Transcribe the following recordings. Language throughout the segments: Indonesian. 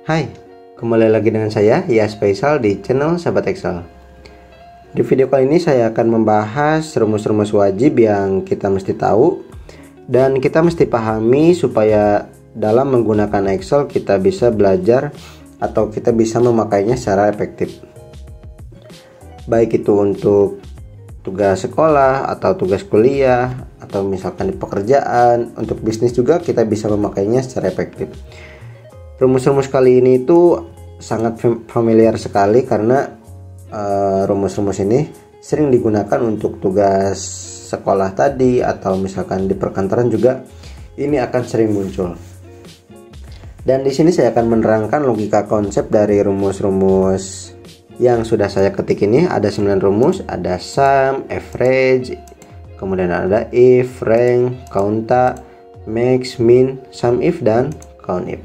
Hai, kembali lagi dengan saya Yas Faisal di channel Sahabat Excel. Di video kali ini saya akan membahas rumus-rumus wajib yang kita mesti tahu dan kita mesti pahami supaya dalam menggunakan Excel kita bisa belajar atau kita bisa memakainya secara efektif. Baik itu untuk tugas sekolah atau tugas kuliah atau misalkan di pekerjaan, untuk bisnis juga kita bisa memakainya secara efektif. Rumus-rumus kali ini itu sangat familiar sekali karena rumus-rumus ini sering digunakan untuk tugas sekolah tadi atau misalkan di perkantoran juga ini akan sering muncul. Dan di sini saya akan menerangkan logika konsep dari rumus-rumus yang sudah saya ketik ini. Ada 9 rumus, ada sum, average, kemudian ada if, rank, counta, max, min, sum if, dan count if.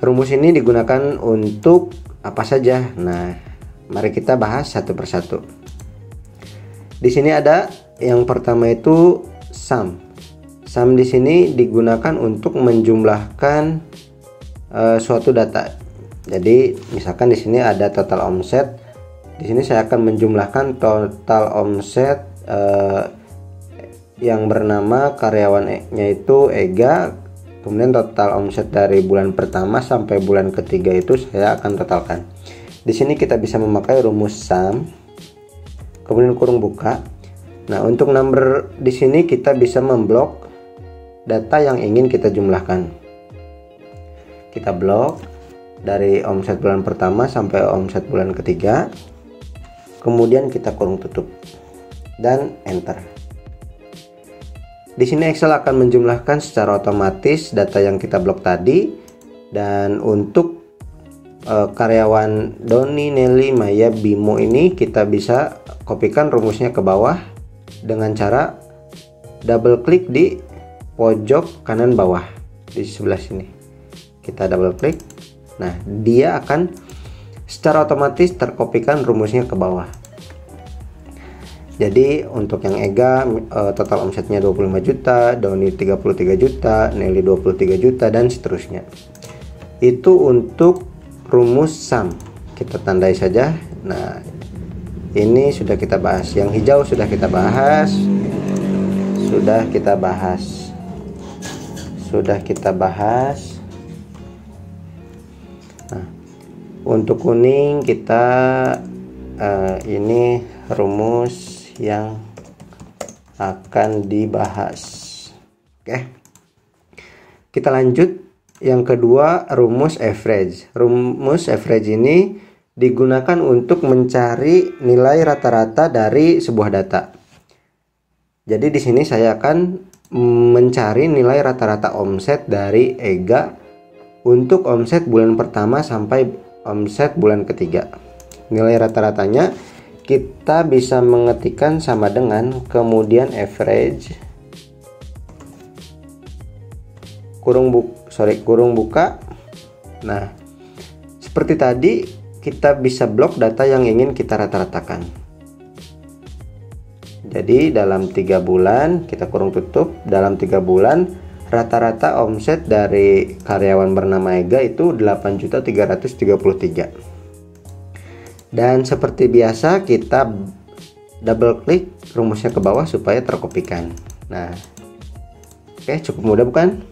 Rumus ini digunakan untuk apa saja? Nah, mari kita bahas satu persatu. Di sini ada yang pertama itu sum. Sum di sini digunakan untuk menjumlahkan suatu data. Jadi, misalkan di sini ada total omset. Di sini saya akan menjumlahkan total omset yang bernama karyawannya itu Ega. Kemudian total omset dari bulan pertama sampai bulan ketiga itu saya akan totalkan. Di sini kita bisa memakai rumus sum, kemudian kurung buka. Nah, untuk number di sini kita bisa memblok data yang ingin kita jumlahkan. Kita blok dari omset bulan pertama sampai omset bulan ketiga. Kemudian kita kurung tutup dan enter. Di sini Excel akan menjumlahkan secara otomatis data yang kita blok tadi. Dan untuk karyawan Doni, Nelly, Maya, Bimo ini kita bisa kopikan rumusnya ke bawah dengan cara double klik di pojok kanan bawah di sebelah sini. Kita double klik. Nah, dia akan secara otomatis terkopikan rumusnya ke bawah. Jadi untuk yang Ega total omsetnya 25 juta, Doni 33 juta, Nelly 23 juta, dan seterusnya. Itu untuk rumus sum. Kita tandai saja. Nah, ini sudah kita bahas. Yang hijau sudah kita bahas. Nah, untuk kuning kita ini rumus yang akan dibahas. Oke, kita lanjut. Yang kedua, rumus average. Rumus average ini digunakan untuk mencari nilai rata-rata dari sebuah data. Jadi di sini saya akan mencari nilai rata-rata omset dari Ega untuk omset bulan pertama sampai omset bulan ketiga. Nilai rata-ratanya kita bisa mengetikkan sama dengan kemudian average kurung buka. Nah, seperti tadi kita bisa blok data yang ingin kita rata-ratakan. Jadi dalam 3 bulan kita kurung tutup. Dalam 3 bulan rata-rata omset dari karyawan bernama Ega itu 8.333. Dan seperti biasa kita double klik rumusnya ke bawah supaya terkopikan. Nah, oke, cukup mudah bukan?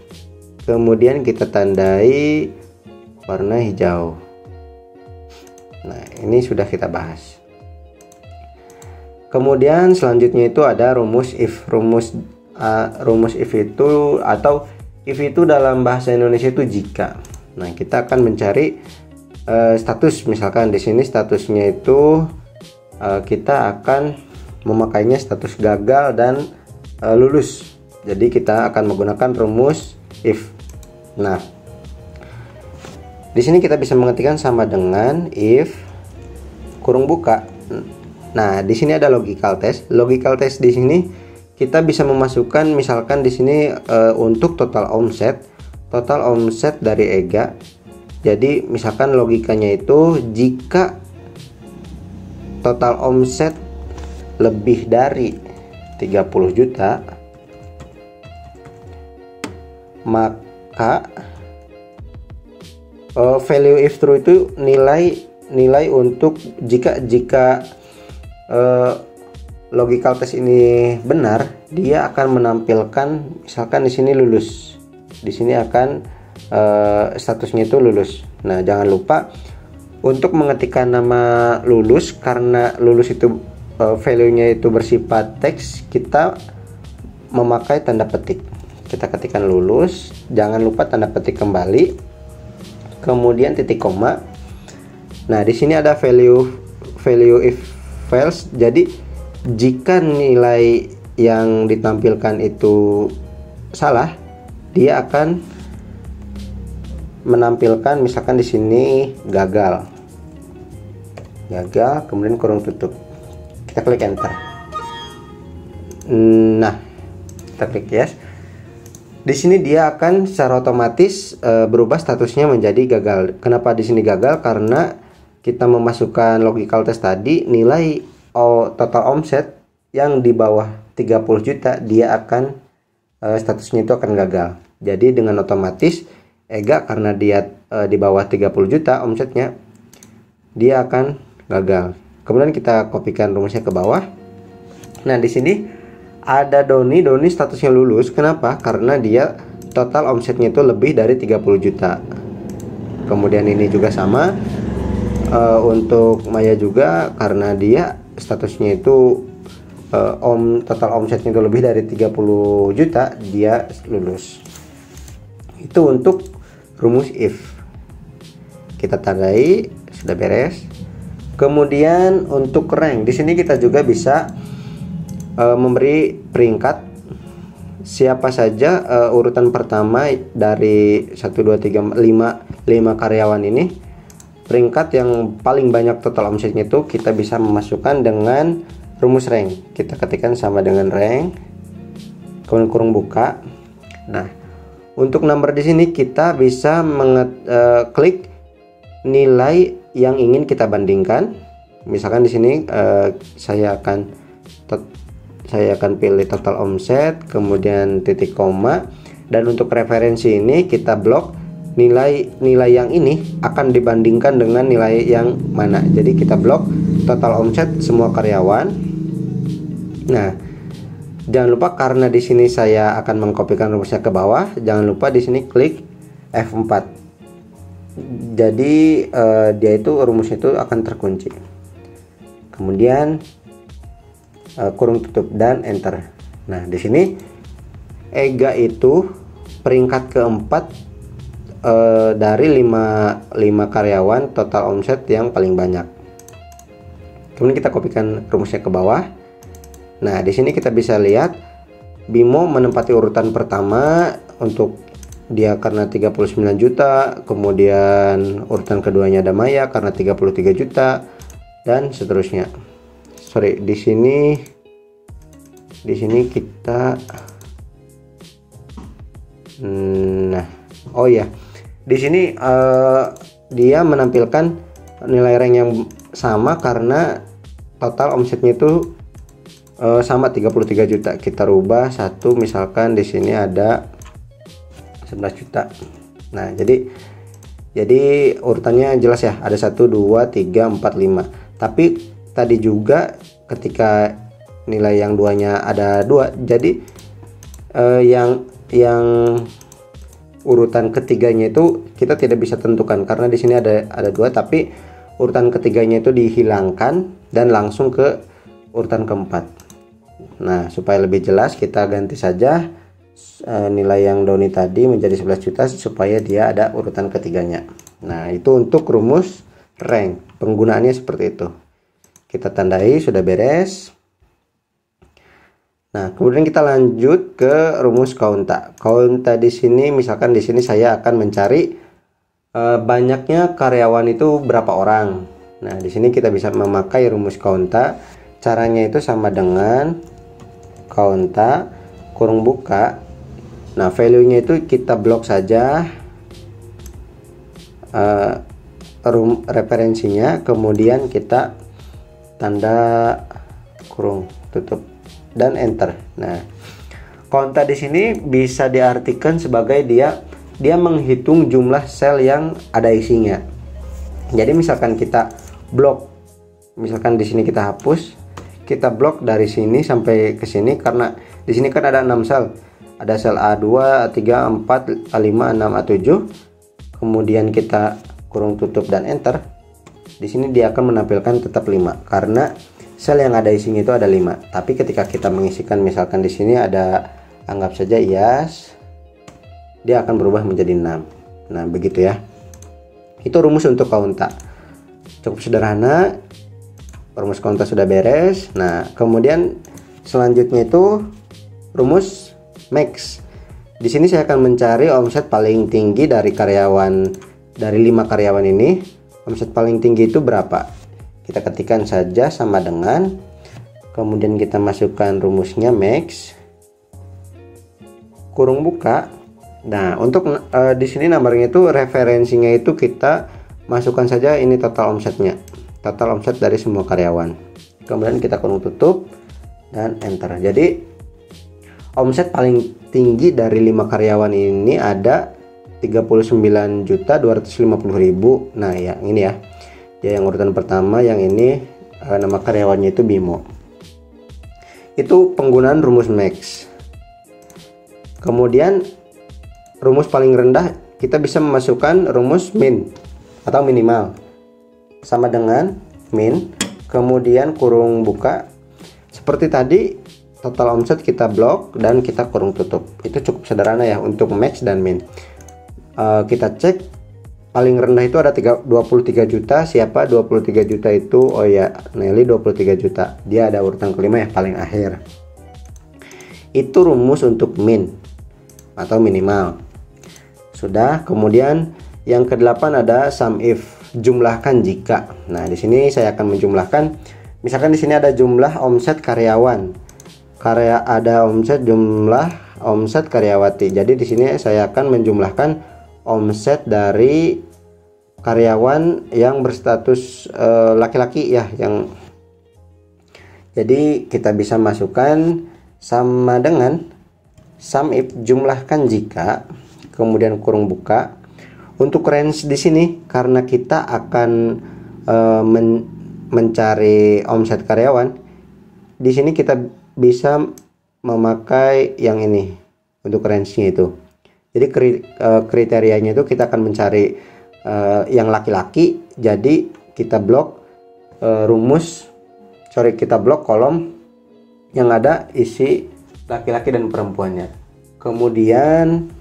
Kemudian kita tandai warna hijau. Nah, ini sudah kita bahas. Kemudian selanjutnya itu ada rumus if. Rumus if itu atau if itu dalam bahasa Indonesia itu jika. Nah, kita akan mencari status. Misalkan di sini statusnya itu kita akan memakainya status gagal dan lulus. Jadi kita akan menggunakan rumus if. Nah, di sini kita bisa mengetikkan sama dengan if kurung buka. Nah, di sini ada logical test. Logical test di sini kita bisa memasukkan misalkan di sini untuk total omset dari Ega. Jadi misalkan logikanya itu jika total omset lebih dari 30 juta maka value if true itu nilai untuk jika logical test ini benar, dia akan menampilkan misalkan di sini lulus. Di sini akan statusnya itu lulus. Nah, jangan lupa untuk mengetikkan nama lulus, karena lulus itu value-nya itu bersifat teks, kita memakai tanda petik. Kita ketikkan lulus, jangan lupa tanda petik kembali, kemudian titik koma. Nah, di sini ada value if false. Jadi jika nilai yang ditampilkan itu salah, dia akan menampilkan misalkan di sini gagal, kemudian kurung tutup. Kita klik enter. Nah, kita klik yes. Di sini dia akan secara otomatis berubah statusnya menjadi gagal. Kenapa di sini gagal? Karena kita memasukkan logical test tadi, nilai total omset yang di bawah 30 juta, dia akan statusnya itu akan gagal. Jadi dengan otomatis EGA, karena dia di bawah 30 juta omsetnya, dia akan gagal. Kemudian kita kopikan rumusnya ke bawah. Nah, di sini ada Doni statusnya lulus. Kenapa? Karena dia total omsetnya itu lebih dari 30 juta. Kemudian ini juga sama untuk Maya juga, karena dia statusnya itu total omsetnya itu lebih dari 30 juta, dia lulus. Itu untuk rumus if. Kita tandai sudah beres. Kemudian untuk rank, di sini kita juga bisa memberi peringkat siapa saja urutan pertama dari 1 2 3 5 karyawan ini. Peringkat yang paling banyak total omsetnya itu kita bisa memasukkan dengan rumus rank. Kita ketikkan sama dengan rank, kemudian kurung buka. Nah, untuk number di sini kita bisa klik nilai yang ingin kita bandingkan. Misalkan di sini saya akan pilih total omset, kemudian titik koma, dan untuk referensi ini kita blok nilai yang ini akan dibandingkan dengan nilai yang mana. Jadi kita blok total omset semua karyawan. Nah, jangan lupa karena di sini saya akan mengkopikan rumusnya ke bawah, jangan lupa di sini klik F4. Jadi dia itu rumusnya itu akan terkunci. Kemudian kurung tutup dan enter. Nah, di sini EGA itu peringkat keempat dari 5 karyawan total omset yang paling banyak. Kemudian kita kopikan rumusnya ke bawah. Nah, di sini kita bisa lihat Bimo menempati urutan pertama untuk dia karena 39 juta, kemudian urutan keduanya ada Maya karena 33 juta, dan seterusnya. Sorry, di sini kita oh ya, di sini dia menampilkan nilai rank yang sama karena total omsetnya itu sama 33 juta. Kita rubah satu, misalkan di sini ada 11 juta. Nah, jadi urutannya jelas ya, ada 1 2 3 4 5. Tapi tadi juga ketika nilai yang duanya ada 2, jadi yang urutan ketiganya itu kita tidak bisa tentukan karena di sini ada 2, tapi urutan ketiganya itu dihilangkan dan langsung ke urutan keempat. Nah, supaya lebih jelas kita ganti saja nilai yang Doni tadi menjadi 11 juta supaya dia ada urutan ketiganya. Nah, itu untuk rumus rank. Penggunaannya seperti itu. Kita tandai sudah beres. Nah, kemudian kita lanjut ke rumus kaunta. Kaunta di sini, misalkan di sini saya akan mencari banyaknya karyawan itu berapa orang. Nah, di sini kita bisa memakai rumus kaunta. Caranya itu sama dengan kaunta kurung buka. Nah, value-nya itu kita blok saja referensinya, kemudian kita tanda kurung tutup dan enter. Nah, kaunta di sini bisa diartikan sebagai dia dia menghitung jumlah sel yang ada isinya. Jadi misalkan kita blok, misalkan di sini kita hapus, kita blok dari sini sampai ke sini, karena di sini kan ada 6 sel. Ada sel A2, A3, A4, A5, A6, A7. Kemudian kita kurung tutup dan enter. Di sini dia akan menampilkan tetap 5 karena sel yang ada isinya itu ada 5. Tapi ketika kita mengisikan, misalkan di sini ada, anggap saja IAS, dia akan berubah menjadi 6. Nah, begitu ya. Itu rumus untuk kaunta. Cukup sederhana. Rumus kaunta sudah beres. Nah, kemudian selanjutnya itu rumus max. Di sini saya akan mencari omset paling tinggi dari karyawan, dari 5 karyawan ini. Omset paling tinggi itu berapa? Kita ketikkan saja sama dengan, kemudian kita masukkan rumusnya max, kurung buka. Nah, untuk di sini nomornya itu referensinya itu kita masukkan saja ini total omsetnya, total omset dari semua karyawan. Kemudian kita kurung tutup dan enter. Jadi omset paling tinggi dari 5 karyawan ini ada 39.250.000. Nah, yang ini ya. Ya, yang urutan pertama yang ini nama karyawannya itu Bimo. Itu penggunaan rumus max. Kemudian rumus paling rendah kita bisa memasukkan rumus min atau minimal. Sama dengan min, kemudian kurung buka. Seperti tadi, total omset kita blok dan kita kurung tutup. Itu cukup sederhana ya untuk max dan min. Kita cek paling rendah itu ada 23 juta. Siapa 23 juta itu? Oh ya, Nelly 23 juta. Dia ada urutan kelima ya, paling akhir. Itu rumus untuk min atau minimal. Sudah. Kemudian yang ke-8 ada sum if, jumlahkan jika. Nah, di sini saya akan menjumlahkan. Misalkan di sini ada jumlah omset karyawan. Ada jumlah omset karyawati. Jadi di sini saya akan menjumlahkan omset dari karyawan yang berstatus laki-laki ya, yang jadi kita bisa masukkan sama dengan sum if, jumlahkan jika, kemudian kurung buka. Untuk range di sini karena kita akan mencari omset karyawan, di sini kita bisa memakai yang ini untuk range-nya itu. Jadi kriterianya itu kita akan mencari yang laki-laki. Jadi kita blok kita blok kolom yang ada isi laki-laki dan perempuannya. Kemudian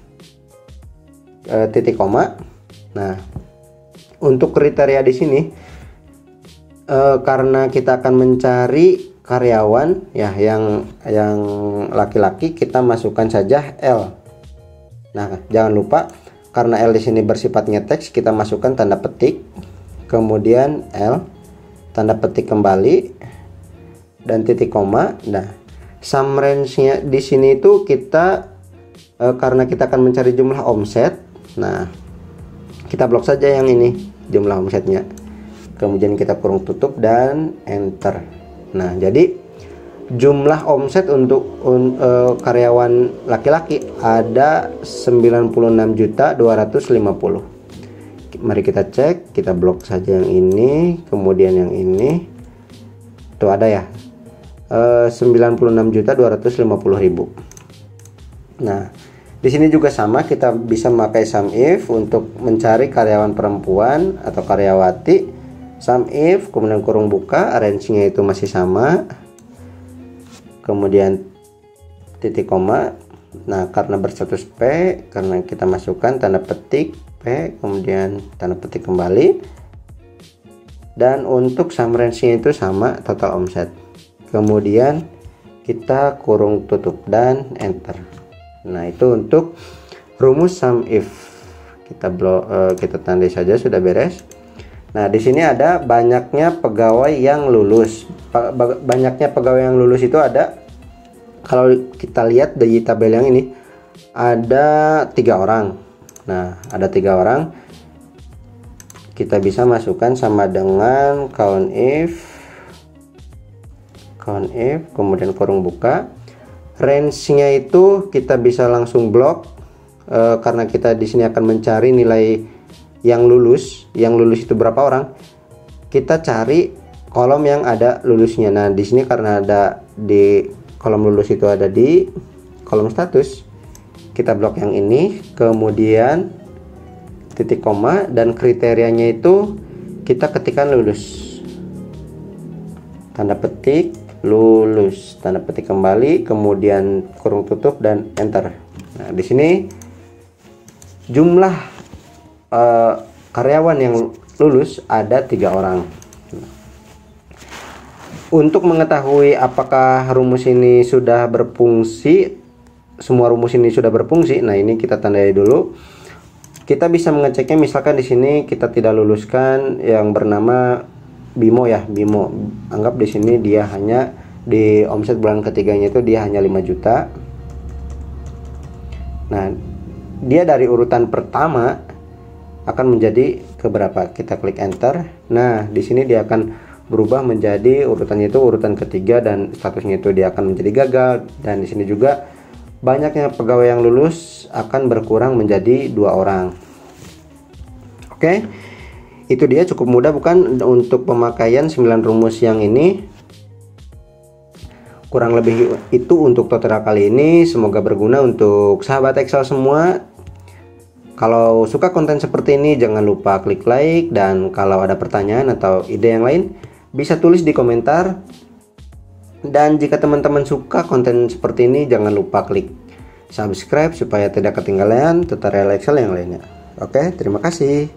titik koma. Nah, untuk kriteria di sini karena kita akan mencari karyawan ya yang laki-laki, kita masukkan saja L. Nah, jangan lupa karena L di sini bersifatnya teks, kita masukkan tanda petik, kemudian L, tanda petik kembali, dan titik koma. Nah, sum range-nya di sini itu kita karena kita akan mencari jumlah omset. Nah, kita blok saja yang ini jumlah omsetnya. Kemudian kita kurung tutup dan enter. Nah, jadi jumlah omset untuk karyawan laki-laki ada 96.250. Mari kita cek, kita blok saja yang ini, kemudian yang ini. Tuh ada ya. 96.250.000. Nah, di sini juga sama, kita bisa memakai sum if untuk mencari karyawan perempuan atau karyawati. Sum if, kemudian kurung buka, range-nya itu masih sama. Kemudian titik koma. Nah, karena berstatus P, karena kita masukkan tanda petik P, kemudian tanda petik kembali. Dan untuk sum range-nya itu sama, total omset. Kemudian kita kurung tutup dan enter. Nah, itu untuk rumus sum if. Kita tandai saja, sudah beres. Nah, di sini ada banyaknya pegawai yang lulus. Banyaknya pegawai yang lulus itu ada, kalau kita lihat di tabel yang ini, ada 3 orang. Nah, ada 3 orang. Kita bisa masukkan sama dengan count if, kemudian kurung buka. Range-nya itu kita bisa langsung blok karena kita di sini akan mencari nilai yang lulus itu berapa orang, kita cari kolom yang ada lulusnya. Nah, di sini karena ada di kolom lulus itu ada di kolom status, kita blok yang ini, kemudian titik koma, dan kriterianya itu kita ketikkan lulus, tanda petik lulus, tanda petik kembali, kemudian kurung tutup dan enter. Nah, di sini jumlah karyawan yang lulus ada 3 orang. Untuk mengetahui apakah rumus ini sudah berfungsi, semua rumus ini sudah berfungsi, nah ini kita tandai dulu. Kita bisa mengeceknya, misalkan di sini kita tidak luluskan yang bernama Bimo ya, Bimo. Anggap di sini dia hanya di omset bulan ketiganya itu dia hanya 5 juta. Nah, dia dari urutan pertama akan menjadi keberapa? Kita klik enter. Nah, di sini dia akan berubah menjadi urutannya itu urutan ketiga dan statusnya itu dia akan menjadi gagal. Dan di sini juga banyaknya pegawai yang lulus akan berkurang menjadi 2 orang. Oke, itu dia, cukup mudah bukan untuk pemakaian 9 rumus yang ini. Kurang lebih itu untuk tutorial kali ini, semoga berguna untuk sahabat Excel semua. Kalau suka konten seperti ini jangan lupa klik like, dan kalau ada pertanyaan atau ide yang lain bisa tulis di komentar. Dan jika teman-teman suka konten seperti ini jangan lupa klik subscribe supaya tidak ketinggalan tutorial Excel yang lainnya. Oke, terima kasih.